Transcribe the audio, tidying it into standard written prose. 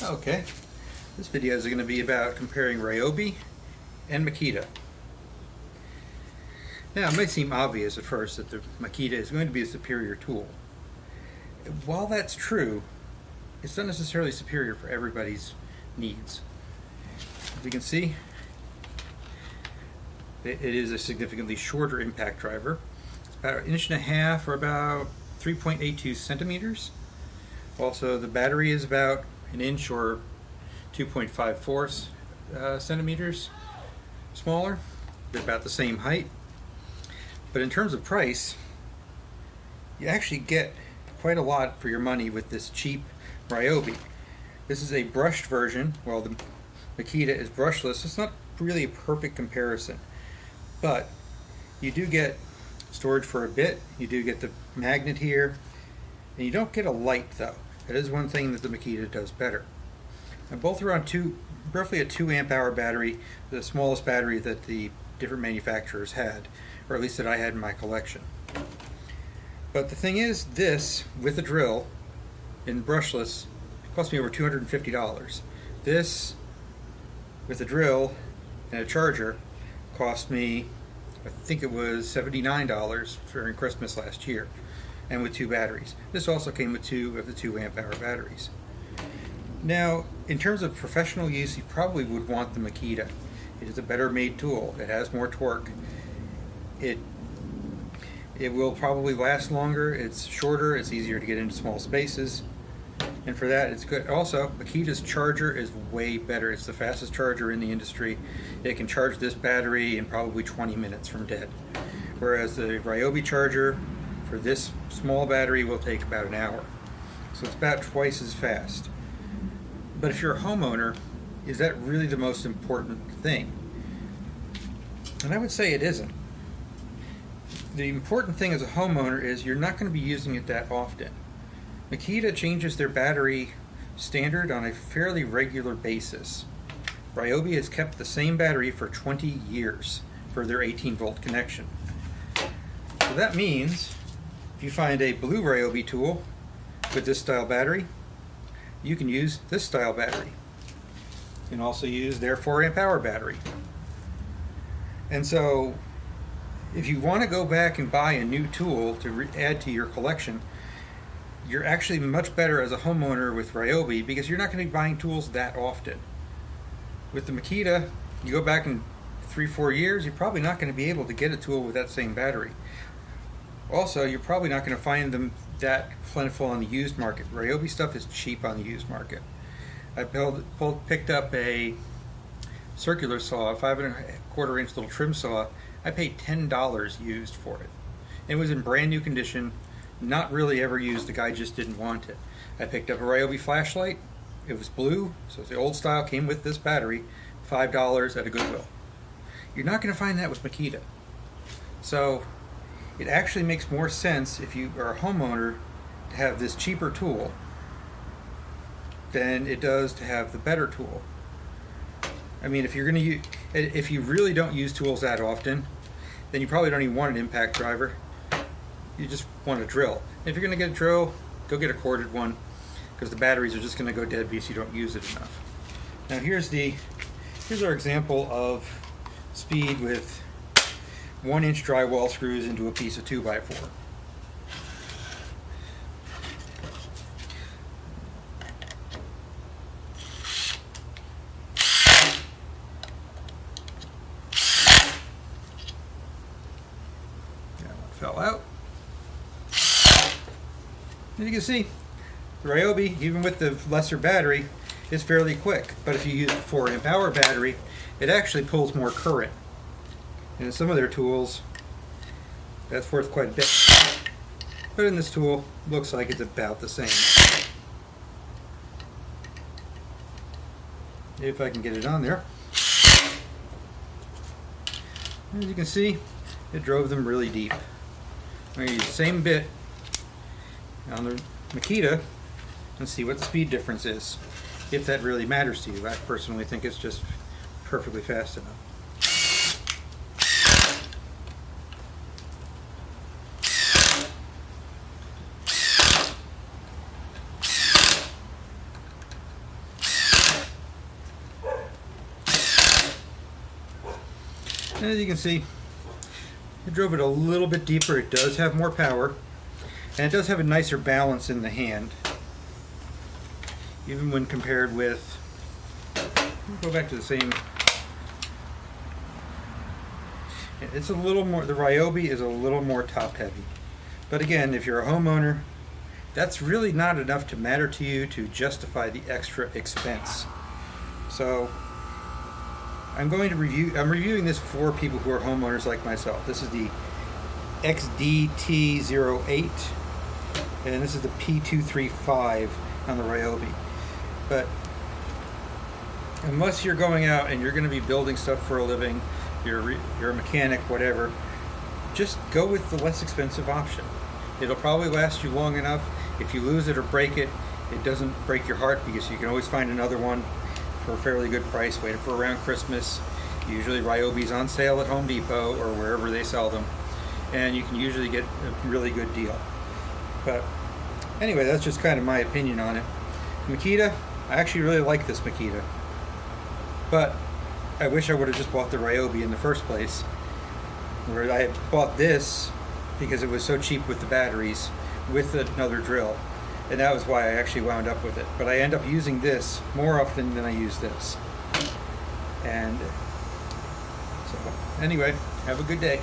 Okay, this video is going to be about comparing Ryobi and Makita. Now, it might seem obvious at first that the Makita is going to be a superior tool. While that's true, it's not necessarily superior for everybody's needs. As you can see, it is a significantly shorter impact driver. It's about 1.5 inches or about 3.82 centimeters. Also, the battery is about 1 inch or 2.54 centimeters smaller. They're about the same height. But in terms of price, you actually get quite a lot for your money with this cheap Ryobi. This is a brushed version, while the Makita is brushless. It's not really a perfect comparison, but you do get storage for a bit, you do get the magnet here, and you don't get a light though. That is one thing that the Makita does better. And both are on roughly a 2 amp hour battery, the smallest battery that the different manufacturers had, or at least that I had in my collection. But the thing is, this with a drill in brushless cost me over $250. This with a drill and a charger cost me, I think it was $79 during Christmas last year, and with 2 batteries. This also came with 2 of the 2 amp hour batteries. Now, in terms of professional use, you probably would want the Makita. It is a better made tool. It has more torque. It will probably last longer. It's shorter. It's easier to get into small spaces. And for that, it's good. Also, Makita's charger is way better. It's the fastest charger in the industry. It can charge this battery in probably 20 minutes from dead. Whereas the Ryobi charger for this small battery will take about an hour. So it's about twice as fast. But if you're a homeowner, is that really the most important thing? And I would say it isn't. The important thing as a homeowner is you're not going to be using it that often. Makita changes their battery standard on a fairly regular basis. Ryobi has kept the same battery for 20 years for their 18-volt connection. So that means if you find a blue Ryobi tool with this style battery, you can use this style battery. You can also use their 4 amp hour battery. And so if you want to go back and buy a new tool to add to your collection, you're actually much better as a homeowner with Ryobi because you're not going to be buying tools that often. With the Makita, you go back in 3-4 years, you're probably not going to be able to get a tool with that same battery. Also, you're probably not going to find them that plentiful on the used market. Ryobi stuff is cheap on the used market. I picked up a circular saw, a 5.25 inch little trim saw. I paid $10 used for it. It was in brand new condition, not really ever used. The guy just didn't want it. I picked up a Ryobi flashlight. It was blue, so it's the old style, came with this battery, $5 at a Goodwill. You're not going to find that with Makita. So it actually makes more sense if you are a homeowner to have this cheaper tool than it does to have the better tool. I mean, if you really don't use tools that often, then you probably don't even want an impact driver. You just want a drill. If you're going to get a drill, go get a corded one, because the batteries are just going to go dead because you don't use it enough. Now here's our example of speed with 1 inch drywall screws into a piece of 2x4. That one fell out. As you can see, the Ryobi, even with the lesser battery, is fairly quick. But if you use a 4 amp hour battery, it actually pulls more current. And in some of their tools, that's worth quite a bit. But in this tool, looks like it's about the same. If I can get it on there. As you can see, it drove them really deep. I'm going to use the same bit on the Makita and see what the speed difference is, if that really matters to you. I personally think it's just perfectly fast enough. And as you can see, I drove it a little bit deeper. It does have more power, and it does have a nicer balance in the hand, even when compared with, go back to the same, it's a little more, the Ryobi is a little more top heavy. But again, if you're a homeowner, that's really not enough to matter to you to justify the extra expense. So I'm reviewing this for people who are homeowners like myself. This is the XDT08, and this is the P235 on the Ryobi. But unless you're going out and you're going to be building stuff for a living, you're a mechanic, whatever, just go with the less expensive option. It'll probably last you long enough. If you lose it or break it, it doesn't break your heart, because you can always find another one for a fairly good price. Wait for around Christmas. Usually Ryobi's on sale at Home Depot or wherever they sell them, and you can usually get a really good deal. But anyway, that's just kind of my opinion on it. Makita, I actually really like this Makita, but I wish I would have just bought the Ryobi in the first place, where I had bought this because it was so cheap with the batteries with another drill, and that was why I actually wound up with it. But I end up using this more often than I use this. And so anyway, have a good day.